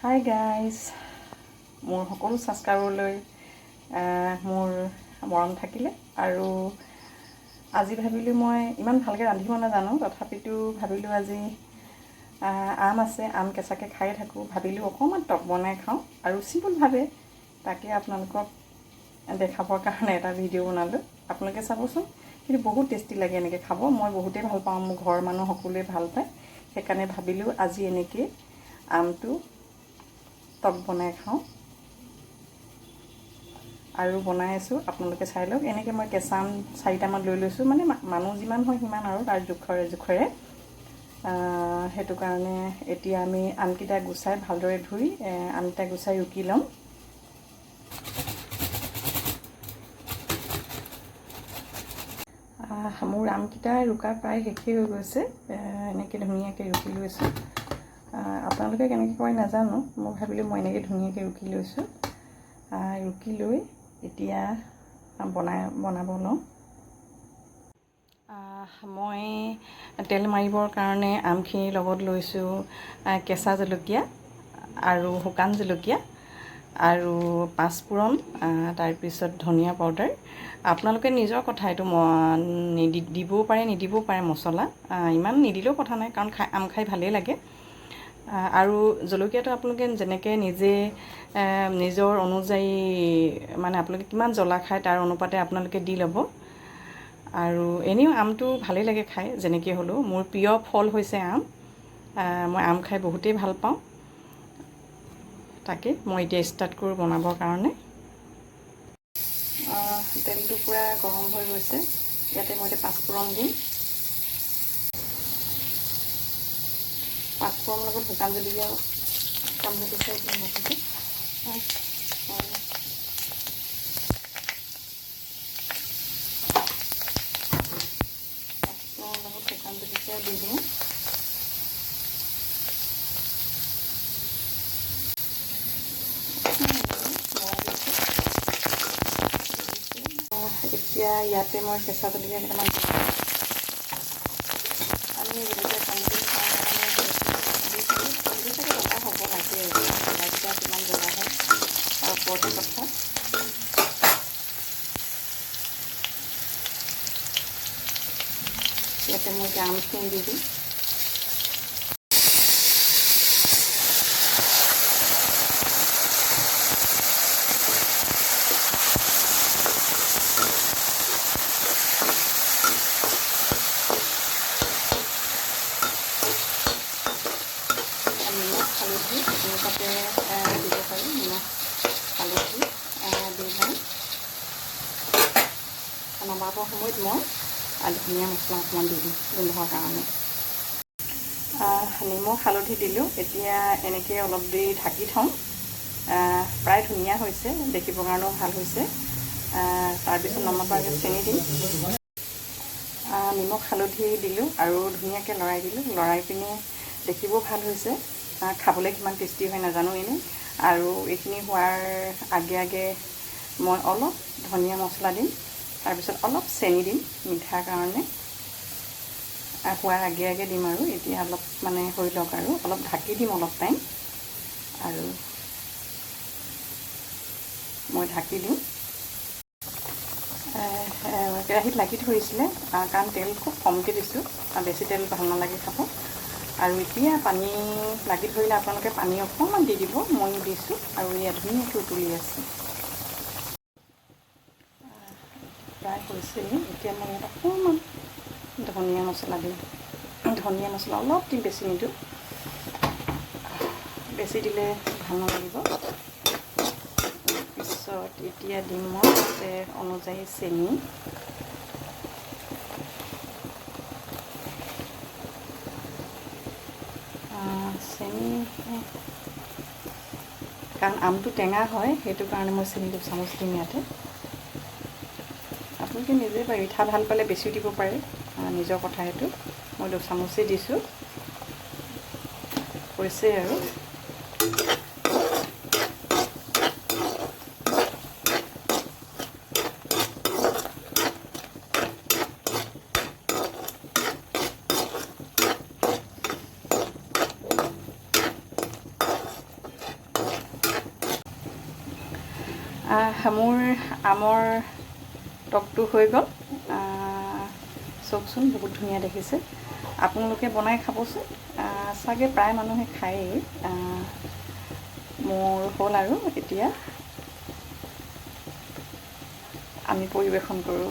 Hi guys, মোৰ সকলো ছাবস্ক্ৰাইবাৰলৈ মোৰ মৰম থাকিলে। আৰু আজি ভাবিলোঁ মই ইমান ভালকৈ ৰান্ধিব নাজানো, তথাপিতো ভাবিলোঁ আজি আম আছে, আম কেঁচাকৈ খায়ে থাকোঁ, ভাবিলোঁ অকণমান টক বনাই খাওঁ আৰু চিম্পুলভাৱে তাকে আপোনালোকক দেখাবৰ কাৰণে এটা ভিডিঅ' বনালোঁ। আপোনালোকে চাবচোন, কিন্তু বহুত টেষ্টি লাগে এনেকৈ খাব। মই বহুতেই ভাল পাওঁ, মোৰ ঘৰৰ মানুহ সকলোৱে ভাল পায়। সেইকাৰণে ভাবিলোঁ আজি এনেকৈ আমটো টক বনাই খাওঁ আৰু বনাই আছোঁ, আপোনালোকে চাই লওক। এনেকৈ মই কেঁচা আম 4টামান লৈ লৈছোঁ, মানে মানুহ যিমান হয় সিমান আৰু তাৰ জোখৰে সেইটো কাৰণে এতিয়া আমি আমকেইটা গুচাই ভালদৰে ধুই আমকেইটা গুচাই ৰুকি ল'ম। মোৰ আমকেইটা ৰুকা প্ৰায় শেষেই হৈ গৈছে। এনেকৈ ধুনীয়াকৈ ৰুকি লৈছোঁ। আপোনালোকে কেনেকৈ কৰে নাজানো, মই ভাবিলোঁ মই এনেকৈ ধুনীয়াকৈ ৰুকি লৈছোঁ। ৰুকি লৈ এতিয়া বনাব লওঁ। মই তেল মাৰিবৰ কাৰণে আমখিনিৰ লগত লৈছোঁ কেঁচা জলকীয়া আৰু শুকান জলকীয়া আৰু পাঁচফোৰণ, তাৰপিছত ধনিয়া পাউডাৰ। আপোনালোকে নিজৰ কথা, এইটো দিবও পাৰে নিদিবও পাৰে মছলা, ইমান নিদিলেও কথা নাই, কাৰণ আম খাই ভালেই লাগে। আৰু জলকীয়াটো আপোনালোকে যেনেকৈ নিজে নিজৰ অনুযায়ী, মানে আপোনালোকে কিমান জ্বলা খায় তাৰ অনুপাতে আপোনালোকে দি ল'ব। আৰু এনেও আমটো ভালেই লাগে খাই, যেনেকৈ হ'লেও। মোৰ প্ৰিয় ফল হৈছে আম, মই আম খাই বহুতেই ভাল পাওঁ। তাকে মই এতিয়া ষ্টাৰ্ট কৰোঁ বনাবৰ কাৰণে। তেলটো পূৰা গৰম হৈ গৈছে, ইয়াতে মই এতিয়া পাঁচফোৰণ দিম। পাঁচফোৰণ লগত শুকান জলকীয়া দিম মুঠতে। পাঁচফোৰণ লগত শুকান জলকীয়া দি দিওঁ। এতিয়া ইয়াতে মই কেঁচা জলকীয়া কেইটামান আমি জলকীয়া কমকৈ খাওঁ কাৰণে চাগে জ্বলা হ'ব লাগে। জলকীয়া কিমান জ্বলা হয় তাৰ ওপৰতে কথা। ইয়াতে মই এতিয়া আমখিনি দি দিম। নিমখ হালধি এনেকুৱাতে দিব পাৰি, নিমখ হালধি দি লওঁ। নমাবৰ সময়ত মই ধনিয়া মছলা অকণমান দি দিম গোন্ধৰ কাৰণে। নিমখ হালধি দিলোঁ, এতিয়া এনেকৈ অলপ দেৰি ঢাকি থওঁ। প্ৰায় ধুনীয়া হৈছে, দেখিবৰ কাৰণেও ভাল হৈছে। তাৰপিছত নমাবৰ আগত চেনি দিম। নিমখ হালধি দিলোঁ আৰু ধুনীয়াকৈ লৰাই দিলোঁ। লৰাই পিনে দেখিবও ভাল হৈছে, খাবলৈ কিমান টেষ্টি হয় নাজানো এনেই। আৰু এইখিনি হোৱাৰ আগে মই অলপ ধনিয়া মছলা দিম, তাৰপিছত অলপ চেনি দিম মিঠাৰ কাৰণে। হোৱাৰ আগে দিম আৰু এতিয়া অলপ মানে হৈ লওক আৰু অলপ ঢাকি দিম অলপ টাইম। আৰু মই ঢাকি দিওঁ। কেৰাহীত লাগি ধৰিছিলে, কাৰণ তেল খুব কমকৈ দিছোঁ, বেছি তেল ভাল নালাগে খাব। আৰু এতিয়া পানী লাগি ধৰিলে আপোনালোকে পানী অকণমান দি দিব, ময়ো দিছোঁ। আৰু ইয়াত ধুনীয়াকৈ উতলি আছে, প্ৰায় হৈছেই। এতিয়া মই ইয়াত অকণমান ধনিয়া মছলা দিম। ধনিয়া মছলা অলপ দিম, বেছি নিদিওঁ, বেছি দিলে ভাল নালাগিব। তাৰপিছত এতিয়া দিম মই অনুযায়ী চেনি। চেনি, কাৰণ আমটো টেঙা হয় সেইটো কাৰণে মই চেনি 2 চামুচ দিম ইয়াতে। আপোনালোকে নিজে পাৰে, মিঠা ভাল পালে বেছিও দিব পাৰে, নিজৰ কথা সেইটো। মই 2 চামুচেই দিছোঁ, হৈছে আৰু। মোৰ আমৰ টকটো হৈ গ'ল। চাওকচোন বহুত ধুনীয়া দেখিছে। আপোনালোকে বনাই খাবচোন। চাগে প্ৰায় মানুহে খায়েই। মোৰ হ'ল আৰু এতিয়া আমি পৰিৱেশন কৰোঁ।